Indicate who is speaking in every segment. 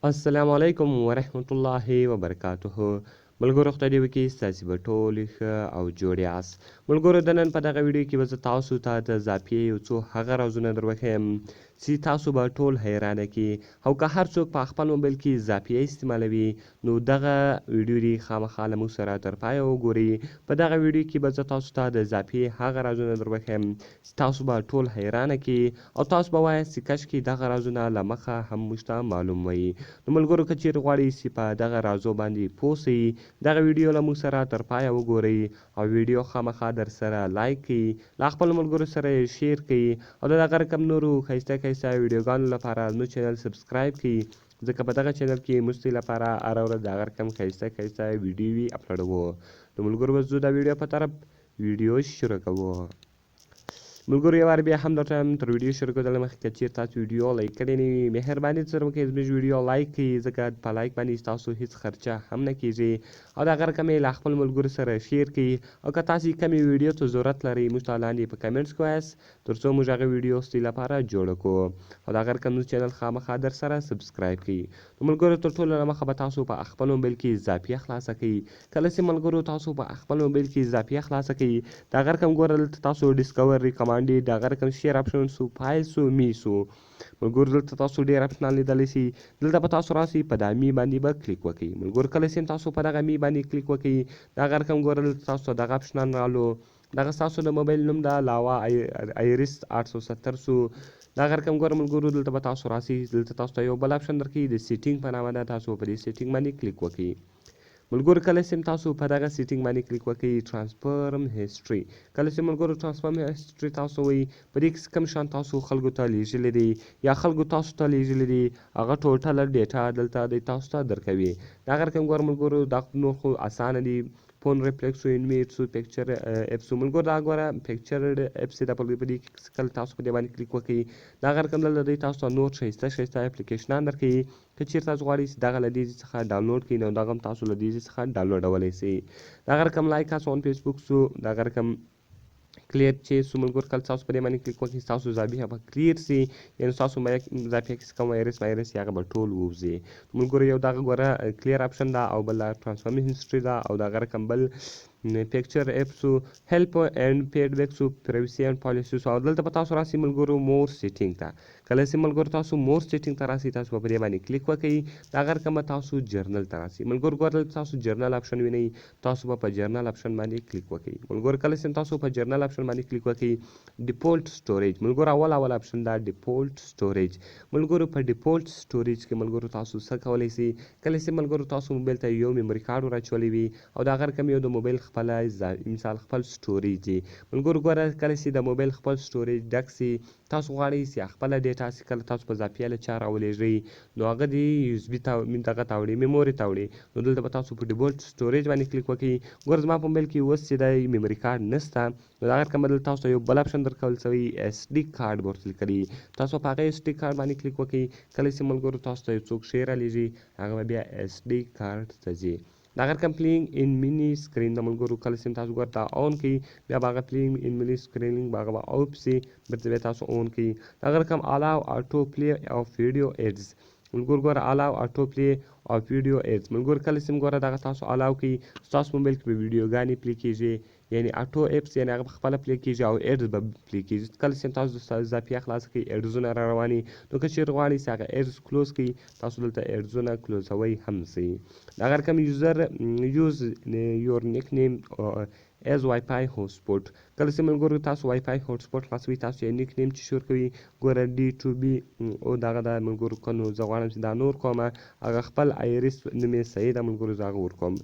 Speaker 1: السلام علیکم ورحمت الله وبرکاته. ملګرو خدای دې وکړي ستاسې به ټول ښه او جوړ یاست. ملګرو د نن په دغه ویډیو کې به زه تاسو ته د اضافې یو څو هغه رازونه در وښیم چې تاسو به ټول حیرانه کړي، او که هر څوک په خپل موبایل کې اضافیه استعمالوي نو دغه ویډیو دې خامخا له موږ سره تر پایه وګورئ. په دغه ویډیو کې به زه تاسو ته د اضافې هغه رازونه در وښیم چې تاسو به ټول حیرانه کړي او تاسو به وایاست چې کشکې دغه رازونه له مخه هم موږ ته معلوم وی. نو ملګرو که چیرې غواړئ چې په دغه رازو باندې پوه سئ، دغه ویډیو له موږ سره تر پایه وګورئ او ویډیو خامخا در سره لایک کړئ، له خپلو ملګرو سره یې شیر کړئ او د دغه رقم نورو ښایسته ښایسته ویډیوګانو لپاره زموږ چینل سبسکرایب کړئ، ځکه په دغه چینل کې موږ ستاسو لپاره هره ورځ د هغه رقم ښایسته ښایسته ویډیوې اپلوډوو. نو ملګرو بس ځو د ویډیو په طرف ویډیو شروع کوو. ملګرو یو وار بیا هم درته وایم تر ویډیو شروع کېدلو مخکې که چېرې تاسو ویډیو لایک کړې نه وي مهرباني سره وکړئ زموږ ویډیو لایک کړئ، ځکه په لایک باندې ستاسو هېڅ خرچه هم نه کېږي او د هغه رقم یې له خپلو ملګرو سره شیر کړئ. او که تاسې کمې ویډیو ته ضرورت لرئ موږ ته لاندې په کمنټس کې وایاست تر څو موږ هغه ویډیو ستاسو لپاره جوړه کړو او د هغه رقم زموږ چینل خامخا در سره سبسکرایب کړئ. نو ملګرو تر ټولو له مخه به تاسو په خپل موبایل کې اضافیه خلاصه کړئ. کله چې ملګرو تاسو په خپل موبایل کې اضافیه خلاصه کړئ د هغه رقم ګوره دلته تاسو ډسکور ریکمانډېډ د هغه رقم شیر آپشن سو فایل سو می سو ملګرو دلته تاسو ډېر آپشنال لیدلی شئ. دلته به تاسو راسئ په دا می باندې به کلیک وکړئ. ملګرو کله چې تاسو په دغه می باندې کلیک وکړئ د هغه رقم ګوره دلته تاسو ته دغه آپشنال رالو، دغه ستاسو د موبایل نوم ده لاوا ایرس 870 سو. دا هغه رقم ګوره ملګرو دلته به تاسو راسئ، دلته تاسو ته یو بل آپشن درکوي د سیټینګ په نامه ده، تاسو په دې سیټینګ باندې کلیک وکړئ. ملګرو کله چې تاسو په دغه سیټینګ باندې کلیک وکړئ ټرانسفرم هیسټري، کله چې ملګرو ټرانسفرم هیسټري تاسو وایي په دې کې کوم شیان تاسو خلکو ته لیږلي دي یا خلکو تاسو ته لیږلي دي هغه ټوټله ډیټا دلته دی تاسو ته درکوي. د هغه رقم ګوره ملګرو دا نور خو اسانه دي، فون ریفلیکس سو انویټ سو پکچر اپ سو. ملګرو دا ګوره پکچر اپ سي د په دې کې کله تاسو په دې باندې کلیک وکړئ د هغه رقم دلته دی تاسو ته نور ښایسته ښایسته اپلیکیشنان درکوي. که چیرې تاسو غواړئ چې دغه له دې څخه ډاونلوډ کړئ نو دغه هم تاسو له دې څخه ډاونلوډولی شئ. د هغه رقم لایک اس آن فیسبوک سو، د هغه رقم کلیر چې سو ملګرو کله تاسو په دې باندې کلیک وکړئ ستاسو اضافیه به کلیر سي، یعنې ستاسو اضافیه کې څه کوم وایرس وایرس هغه به ټول ووځي. ملګرو یو دغه ګوره کلیر آپشن ده او بل ټرانسفرم هسټري ده او د هغه رقم بل پکچر اپ سو هیلپ اینډ فیډبیک سو پرایوسي اینډ پالیسي سو. او دلته به تاسو راسئ ملګرو مور سیټینګ ته، کله چې ملګرو تاسو مور سیټینګ ته راسئ تاسو به په دې باندې کلیک وکړئ د هغه رقم به تاسو جرنل ته راسئ. ملګرو ګوره دلته تاسو جرنل آپشن وینئ تاسو به په جرنل آپشن باندې کلیک وکړئ. ملګرو کله چې تاسو په جرنل آپشن باندې کلیک وکړئ ډیفولټ سټوریج ملګرو اول آپشن ده ډیفولټ سټوریج. ملګرو په ډیفولټ سټوریج کې ملګرو تاسو څه کولی شئ کله چې ملګرو تاسو موبایل ته یو میموري کارډ ور اچولی وي او د هغه رقم یو د موبایل خپله مثال خپل سټوریج دی. ملګرو ګوره کله چې د موبایل خپل سټوریج ډک سي تاسو غواړئ چې خپله ډیټا چې کله تاسو په اضافیه له چا راولېږئ نو هغه د یو اس بي دغه ته وړي میموري ته وړي نو دلته به تاسو په ډیفولټ سټوریج باندې کلیک وکړئ. ګوره زما په موبایل کې اوس چې دی میموري کارډ نشته نو د هغه رقم به دلته تاسو ته یو بل آپشن درکول شوی اس ډي کارډ به ورته لیکلي، تاسو په هغه اس ډي کارډ باندې کلیک وکړئ. کله چې ملګرو تاسو ته یو څوک شی رالیږي هغه به بیا اس ډي کارډ ته ځي. د هغه رقم پلینګ ان میني سکرین د ملګرو کله چې تاسو ګوره دا آن کړئ بیا به هغه پلینګ ان میني سکرینینګ به هغه به آف سي بېرته بیا تاسو آن کړئ. د هغه رقم الاو اټو پلی اف ویډیو ایډز ملګرو ګوره الاو اټو پلی اف ویډیو ایډز ملګرو کله چې ګوره دغه تاسو الاو کړئ ستاسو موبایل کې به ویډیوګانې پلی کېږي، یعنې اټو اپس یعنې هغه پخپله پلی کېږي او ایډز به پلی کېږي. کله چې تاسو اضافیه خلاصه کړئ ایډزونه را روانې نو که چیرې غواړئ چې هغه ایډز کلوز کړئ تاسو دلته ایډزونه کلوزوی هم شئ. د هغه رقم یوزر یوز یور نیک نیم ایز وائی فای هوټسپوټ کله چې ملګرو تاسو وائی فای هوټسپوټ خلاصوئ تاسو یې نیک نیم چې شور کوي ګوره ډي ټو بي او دغه د ملګرو که نو زه غواړم چې دا نور کومه هغه خپل ایرس نوم یې صحیح ده ملګرو زه هغه ورکوم.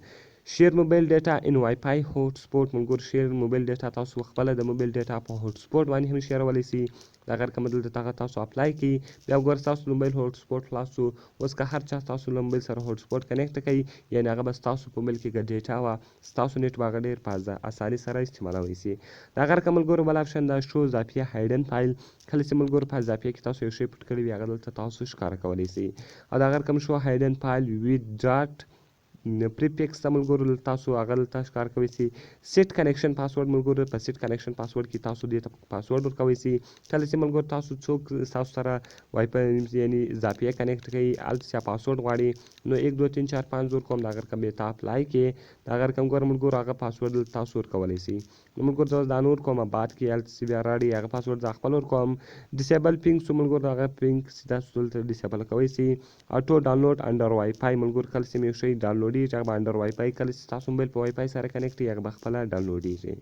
Speaker 1: شیر موبایل ډیټا ان وائی فای هوټسپوټ ملګرو شیر موبایل ډیټا تاسو خپله د موبایل ډیټا په هوټسپوټ باندې هم شیرولی شئ. د هغه رقم دلته هغه تاسو اپلای کړئ بیا ګوره ستاسو د موبایل هوټسپوټ خلاص شو. اوس که هر چا ستاسو له موبایل سره هوټسپوټ کنیکټ کوي یعنې هغه به ستاسو په موبایل کې که ډیټا وه ستاسو نیټ به هغه ډېر په اساني سره استعمالولی شي. د هغه رقم ملګرو بل آپشن ده شو اضافیه هایډن فایل کله چې ملګرو په اضافیه کې تاسو یو شی پټ کړی وي هغه دلته تاسو ښکاره کولی شئ. او د هغه رقم شو هایډن فایل وید ډاټ پریفکس ته ملګرو تاسو هغه دلته ښکار کوئ سي سیټ کنیکشن پاسورډ ملګرو په سیټ کنیکشن پاسورډ کې تاسو دې ته پاسورډ ورکوئ سي کله چې ملګرو تاسو څوک ستاسو سره وای فای یعنې اضافیه کنیکټ کوي هلته چې پاسورډ غواړي نو 1 2 3 4 5 ورکوم د هغه رقم بیا ته اپلای کې د هغه رقم ګوره ملګرو هغه پاسورډ دلته تاسو ورکولی سي نو ملګرو زه دا نور کوم بعد کې هلته چې بیا راړي هغه پاسورډ زه خپل ورکوم ډیسیبل پینګ سو ملګرو هغه پینګ چې تاسو دلته ډیسیبل کوئ سي اټو ډاونلوډ انډر وای فای ملګرو کله چې مې یو شی ډاونلوډېږي هغه به انډر وای فای کله چې ستاسو موبایل په وای فای سره کنیکټ وي هغه به خپله ډاونلوډېږي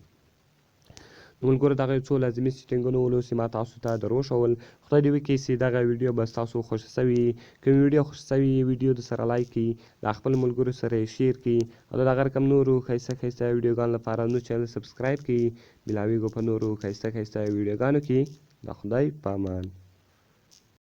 Speaker 1: نو ملګرو دغه څو لازمي سیټینګونه ولوسي ما تاسو ته در وښول خدای دې وکړي چې دغه ویډیو به ستاسو خوښه سوي که مې ویډیو خوښه سوي ویډیو درسره لایک کړي د خپلو ملګرو سره یې شیر کړي او د دغه رقم نورو ښایسته ښایسته ویډیوګانو لپاره نو چینل سبسکرایب کړي ملاویږو په نورو ښایسته ښایسته ویډیوګانو کې د خدای په امان